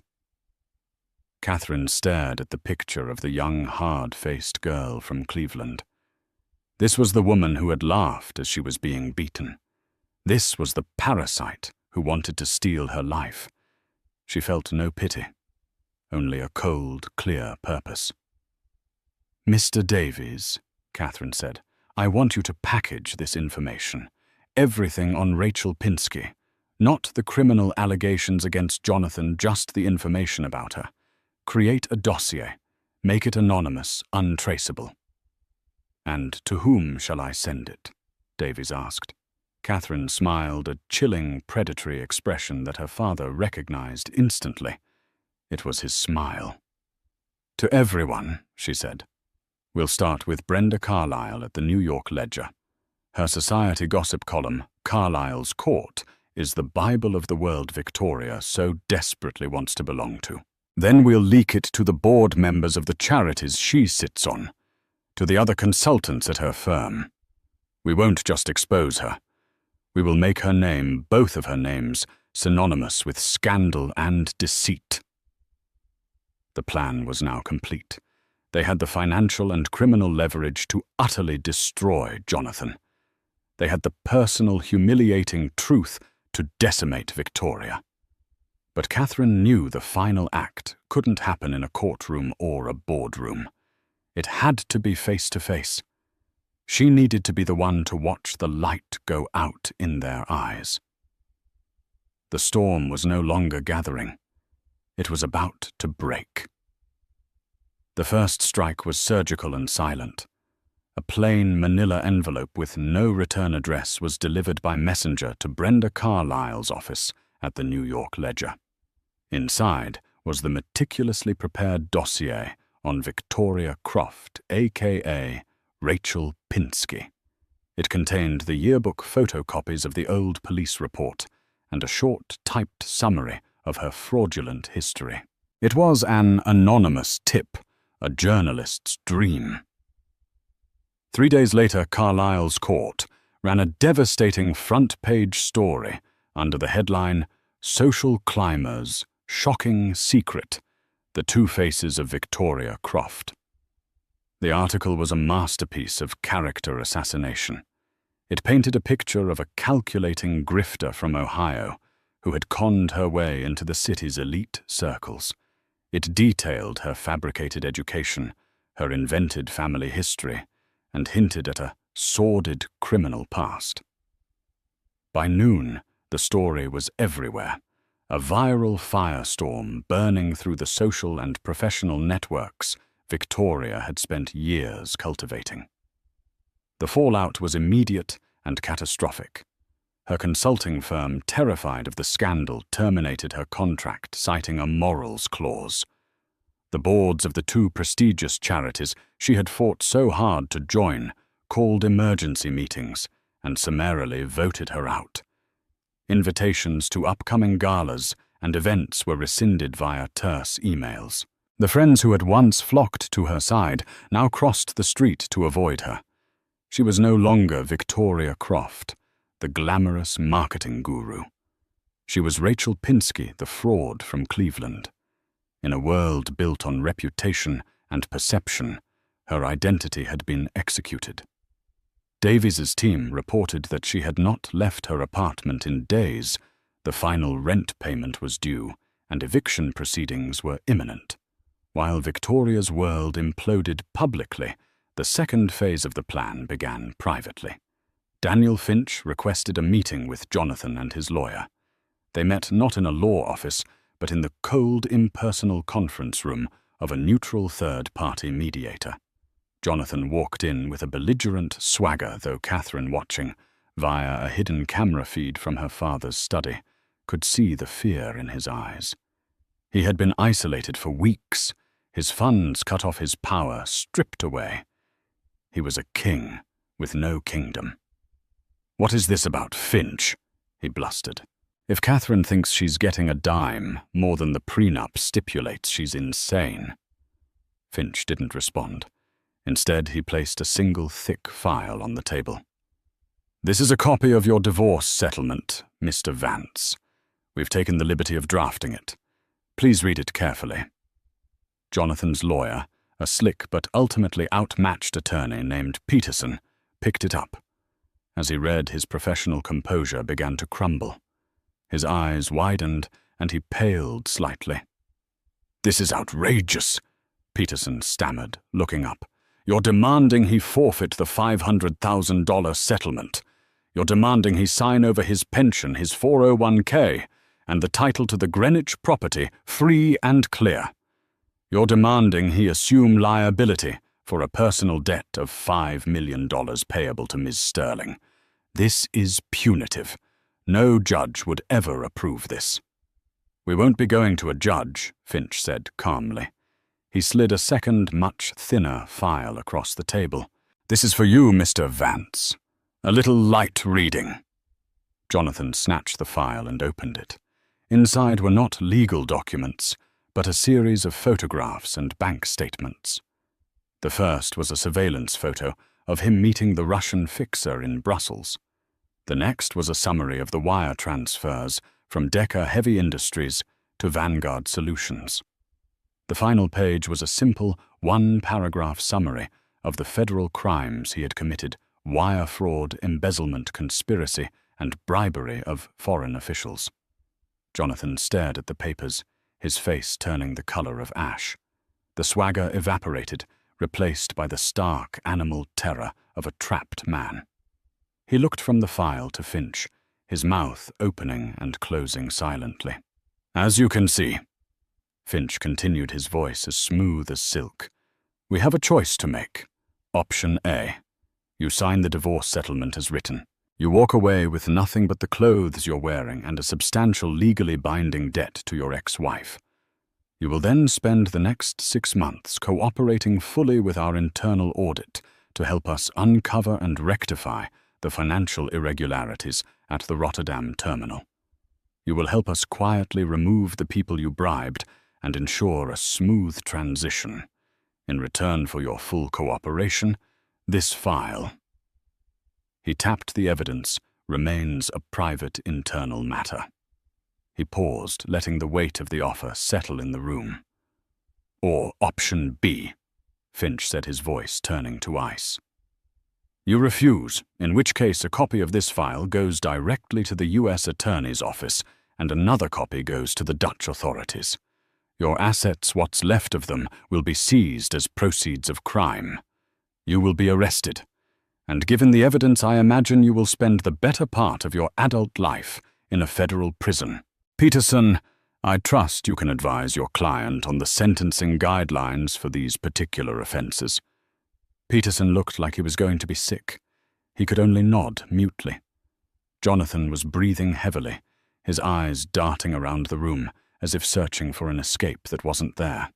Catherine stared at the picture of the young, hard-faced girl from Cleveland. This was the woman who had laughed as she was being beaten. This was the parasite who wanted to steal her life. She felt no pity, only a cold, clear purpose. "Mr. Davies," Catherine said, "I want you to package this information. Everything on Rachel Pinsky. Not the criminal allegations against Jonathan, just the information about her. Create a dossier. Make it anonymous, untraceable." "And to whom shall I send it?" Davies asked. Catherine smiled, a chilling, predatory expression that her father recognized instantly. It was his smile. "To everyone," she said. "We'll start with Brenda Carlyle at the New York Ledger. Her society gossip column, Carlyle's Court, is the Bible of the world Victoria so desperately wants to belong to. Then we'll leak it to the board members of the charities she sits on, to the other consultants at her firm. We won't just expose her. We will make her name, both of her names, synonymous with scandal and deceit." The plan was now complete. They had the financial and criminal leverage to utterly destroy Jonathan. They had the personal, humiliating truth to decimate Victoria. But Catherine knew the final act couldn't happen in a courtroom or a boardroom. It had to be face-to-face. She needed to be the one to watch the light go out in their eyes. The storm was no longer gathering. It was about to break. The first strike was surgical and silent. A plain manila envelope with no return address was delivered by messenger to Brenda Carlyle's office at the New York Ledger. Inside was the meticulously prepared dossier on Victoria Croft, a.k.a. Rachel Pinsky. It contained the yearbook photocopies of the old police report and a short typed summary of her fraudulent history. It was an anonymous tip, a journalist's dream. 3 days later, Carlisle's court ran a devastating front-page story under the headline, "Social Climbers, Shocking Secret, the Two Faces of Victoria Croft." The article was a masterpiece of character assassination. It painted a picture of a calculating grifter from Ohio who had conned her way into the city's elite circles. It detailed her fabricated education, her invented family history, and hinted at a sordid criminal past. By noon, the story was everywhere, a viral firestorm burning through the social and professional networks Victoria had spent years cultivating. The fallout was immediate and catastrophic. Her consulting firm, terrified of the scandal, terminated her contract, citing a morals clause. The boards of the two prestigious charities she had fought so hard to join called emergency meetings and summarily voted her out. Invitations to upcoming galas and events were rescinded via terse emails. The friends who had once flocked to her side now crossed the street to avoid her. She was no longer Victoria Croft, the glamorous marketing guru. She was Rachel Pinsky, the fraud from Cleveland. In a world built on reputation and perception, her identity had been executed. Davies's team reported that she had not left her apartment in days, the final rent payment was due, and eviction proceedings were imminent. While Victoria's world imploded publicly, the second phase of the plan began privately. Daniel Finch requested a meeting with Jonathan and his lawyer. They met not in a law office, but in the cold, impersonal conference room of a neutral third-party mediator. Jonathan walked in with a belligerent swagger, though Catherine, watching via a hidden camera feed from her father's study, could see the fear in his eyes. He had been isolated for weeks, his funds cut off, his power stripped away. He was a king with no kingdom. "What is this about Finch?" he blustered. "If Catherine thinks she's getting a dime more than the prenup stipulates, she's insane." Finch didn't respond. Instead, he placed a single thick file on the table. "This is a copy of your divorce settlement, Mr. Vance. We've taken the liberty of drafting it. Please read it carefully." Jonathan's lawyer, a slick but ultimately outmatched attorney named Peterson, picked it up. As he read, his professional composure began to crumble. His eyes widened, and he paled slightly. "This is outrageous," Peterson stammered, looking up. "You're demanding he forfeit the $500,000 settlement. You're demanding he sign over his pension, his 401k, and the title to the Greenwich property free and clear. You're demanding he assume liability for a personal debt of $5 million payable to Ms. Sterling. This is punitive. No judge would ever approve this." "We won't be going to a judge," Finch said calmly. He slid a second, much thinner file across the table. "This is for you, Mr. Vance. A little light reading." Jonathan snatched the file and opened it. Inside were not legal documents, but a series of photographs and bank statements. The first was a surveillance photo of him meeting the Russian fixer in Brussels. The next was a summary of the wire transfers from Decker Heavy Industries to Vanguard Solutions. The final page was a simple, one-paragraph summary of the federal crimes he had committed: wire fraud, embezzlement, conspiracy, and bribery of foreign officials. Jonathan stared at the papers, his face turning the color of ash. The swagger evaporated, replaced by the stark animal terror of a trapped man. He looked from the file to Finch, his mouth opening and closing silently. "As you can see," Finch continued, his voice as smooth as silk, "we have a choice to make. Option A. You sign the divorce settlement as written. You walk away with nothing but the clothes you're wearing and a substantial legally binding debt to your ex-wife. You will then spend the next 6 months cooperating fully with our internal audit to help us uncover and rectify the financial irregularities at the Rotterdam terminal. You will help us quietly remove the people you bribed and ensure a smooth transition. In return for your full cooperation, this file," he tapped the evidence, "remains a private internal matter." He paused, letting the weight of the offer settle in the room. "Or option B," Finch said, his voice turning to ice. "You refuse, in which case a copy of this file goes directly to the U.S. Attorney's Office and another copy goes to the Dutch authorities. Your assets, what's left of them, will be seized as proceeds of crime. You will be arrested, and given the evidence, I imagine you will spend the better part of your adult life in a federal prison. Peterson, I trust you can advise your client on the sentencing guidelines for these particular offenses." Peterson looked like he was going to be sick. He could only nod mutely. Jonathan was breathing heavily, his eyes darting around the room, as if searching for an escape that wasn't there.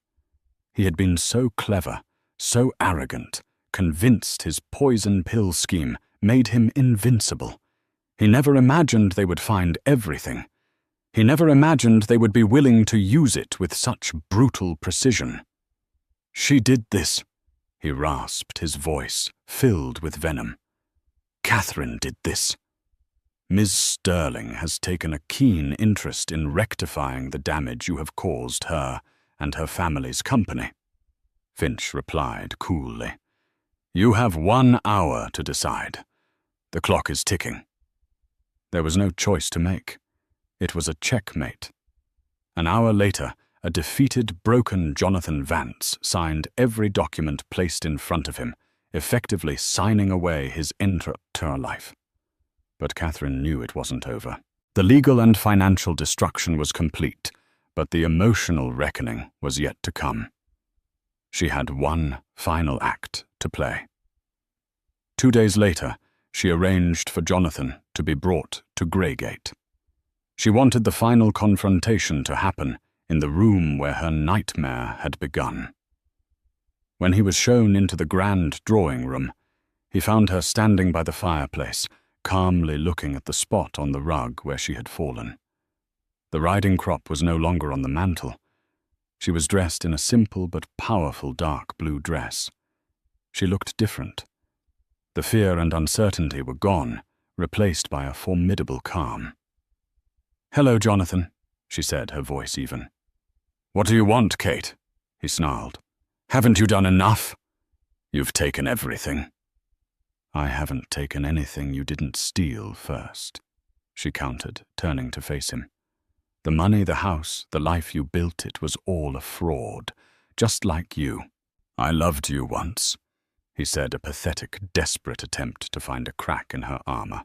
He had been so clever, so arrogant, convinced his poison pill scheme made him invincible. He never imagined they would find everything. He never imagined they would be willing to use it with such brutal precision. "She did this," he rasped, his voice filled with venom. "Catherine did this. Ms. Sterling has taken a keen interest in rectifying the damage you have caused her and her family's company," Finch replied coolly. "You have 1 hour to decide. The clock is ticking." There was no choice to make. It was a checkmate. An hour later, a defeated, broken Jonathan Vance signed every document placed in front of him, effectively signing away his entire life. But Catherine knew it wasn't over. The legal and financial destruction was complete, but the emotional reckoning was yet to come. She had one final act to play. 2 days later, she arranged for Jonathan to be brought to Greygate. She wanted the final confrontation to happen in the room where her nightmare had begun. When he was shown into the grand drawing room, he found her standing by the fireplace, calmly looking at the spot on the rug where she had fallen. The riding crop was no longer on the mantel. She was dressed in a simple but powerful dark blue dress. She looked different. The fear and uncertainty were gone, replaced by a formidable calm. "Hello, Jonathan," she said, her voice even. "What do you want, Kate?" he snarled. "Haven't you done enough? You've taken everything." "I haven't taken anything you didn't steal first," she countered, turning to face him. "The money, the house, the life you built, it was all a fraud, just like you." "I loved you once," he said, a pathetic, desperate attempt to find a crack in her armor.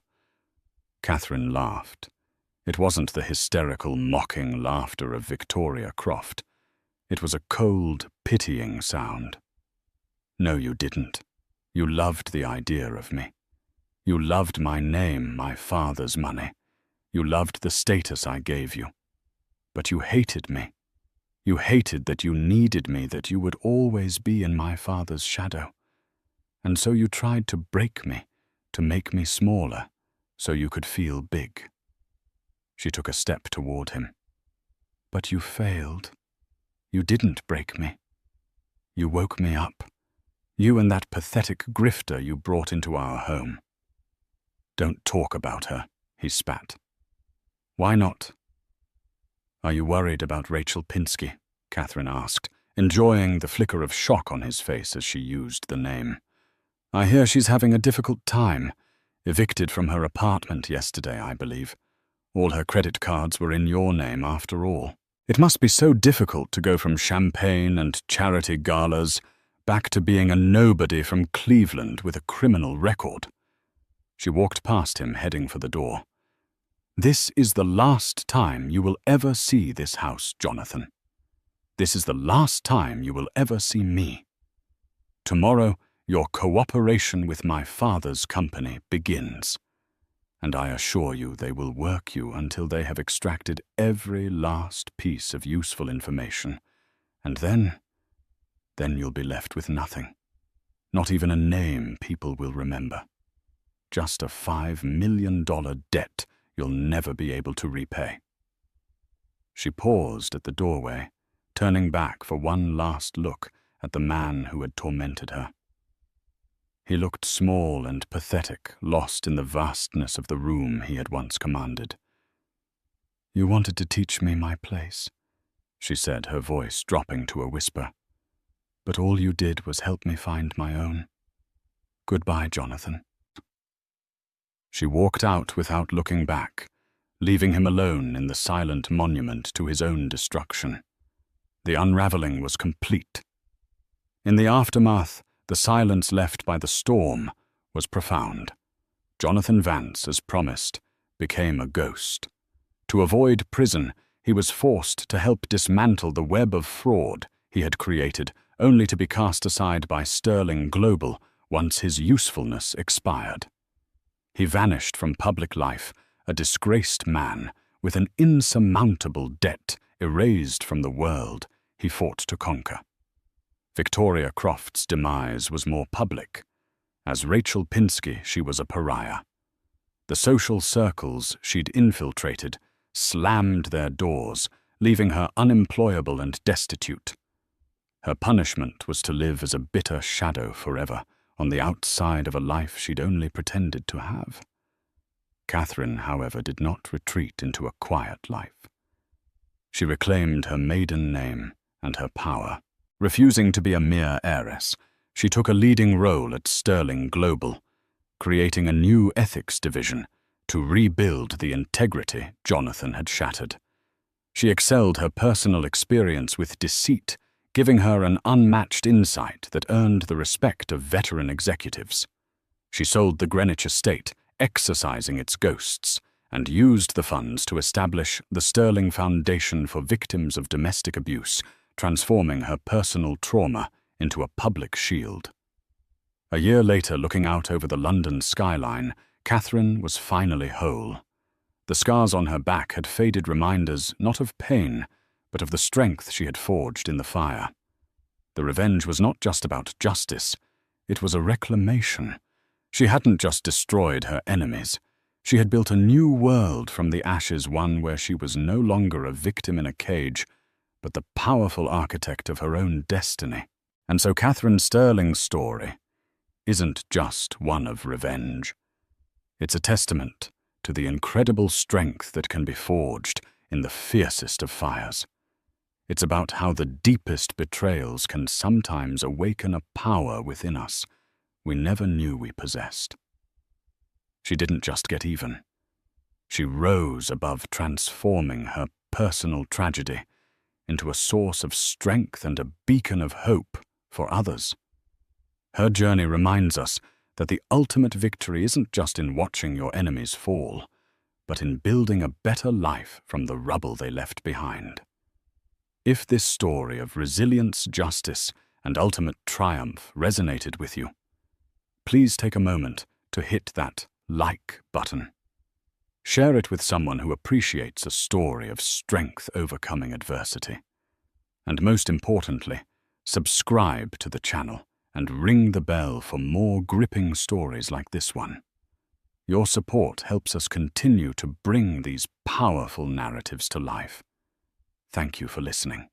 Catherine laughed. It wasn't the hysterical, mocking laughter of Victoria Croft. It was a cold, pitying sound. "No, you didn't. You loved the idea of me. You loved my name, my father's money. You loved the status I gave you. But you hated me. You hated that you needed me, that you would always be in my father's shadow. And so you tried to break me, to make me smaller, so you could feel big." She took a step toward him. "But you failed. You didn't break me. You woke me up. You and that pathetic grifter you brought into our home." "Don't talk about her," he spat. "Why not?" "Are you worried about Rachel Pinsky?" Catherine asked, enjoying the flicker of shock on his face as she used the name. "I hear she's having a difficult time. Evicted from her apartment yesterday, I believe. All her credit cards were in your name after all. It must be so difficult to go from champagne and charity galas back to being a nobody from Cleveland with a criminal record." She walked past him, heading for the door. "This is the last time you will ever see this house, Jonathan. This is the last time you will ever see me. Tomorrow, your cooperation with my father's company begins. And I assure you they will work you until they have extracted every last piece of useful information. And then you'll be left with nothing. Not even a name people will remember. Just a $5 million debt you'll never be able to repay." She paused at the doorway, turning back for one last look at the man who had tormented her. He looked small and pathetic, lost in the vastness of the room he had once commanded. "You wanted to teach me my place," she said, her voice dropping to a whisper. "But all you did was help me find my own. Goodbye, Jonathan." She walked out without looking back, leaving him alone in the silent monument to his own destruction. The unraveling was complete. In the aftermath, the silence left by the storm was profound. Jonathan Vance, as promised, became a ghost. To avoid prison, he was forced to help dismantle the web of fraud he had created, only to be cast aside by Sterling Global once his usefulness expired. He vanished from public life, a disgraced man with an insurmountable debt erased from the world he fought to conquer. Victoria Croft's demise was more public. As Rachel Pinsky, she was a pariah. The social circles she'd infiltrated slammed their doors, leaving her unemployable and destitute. Her punishment was to live as a bitter shadow forever, on the outside of a life she'd only pretended to have. Catherine, however, did not retreat into a quiet life. She reclaimed her maiden name and her power. Refusing to be a mere heiress, she took a leading role at Sterling Global, creating a new ethics division to rebuild the integrity Jonathan had shattered. She excelled her personal experience with deceit, giving her an unmatched insight that earned the respect of veteran executives. She sold the Greenwich estate, exorcising its ghosts, and used the funds to establish the Sterling Foundation for Victims of Domestic Abuse, transforming her personal trauma into a public shield. A year later, looking out over the London skyline, Catherine was finally whole. The scars on her back had faded reminders not of pain, but of the strength she had forged in the fire. The revenge was not just about justice, it was a reclamation. She hadn't just destroyed her enemies. She had built a new world from the ashes, one where she was no longer a victim in a cage, but the powerful architect of her own destiny. And so Catherine Sterling's story isn't just one of revenge. It's a testament to the incredible strength that can be forged in the fiercest of fires. It's about how the deepest betrayals can sometimes awaken a power within us we never knew we possessed. She didn't just get even. She rose above transforming her personal tragedy into a source of strength and a beacon of hope for others. Her journey reminds us that the ultimate victory isn't just in watching your enemies fall, but in building a better life from the rubble they left behind. If this story of resilience, justice, and ultimate triumph resonated with you, please take a moment to hit that like button. Share it with someone who appreciates a story of strength overcoming adversity. And most importantly, subscribe to the channel and ring the bell for more gripping stories like this one. Your support helps us continue to bring these powerful narratives to life. Thank you for listening.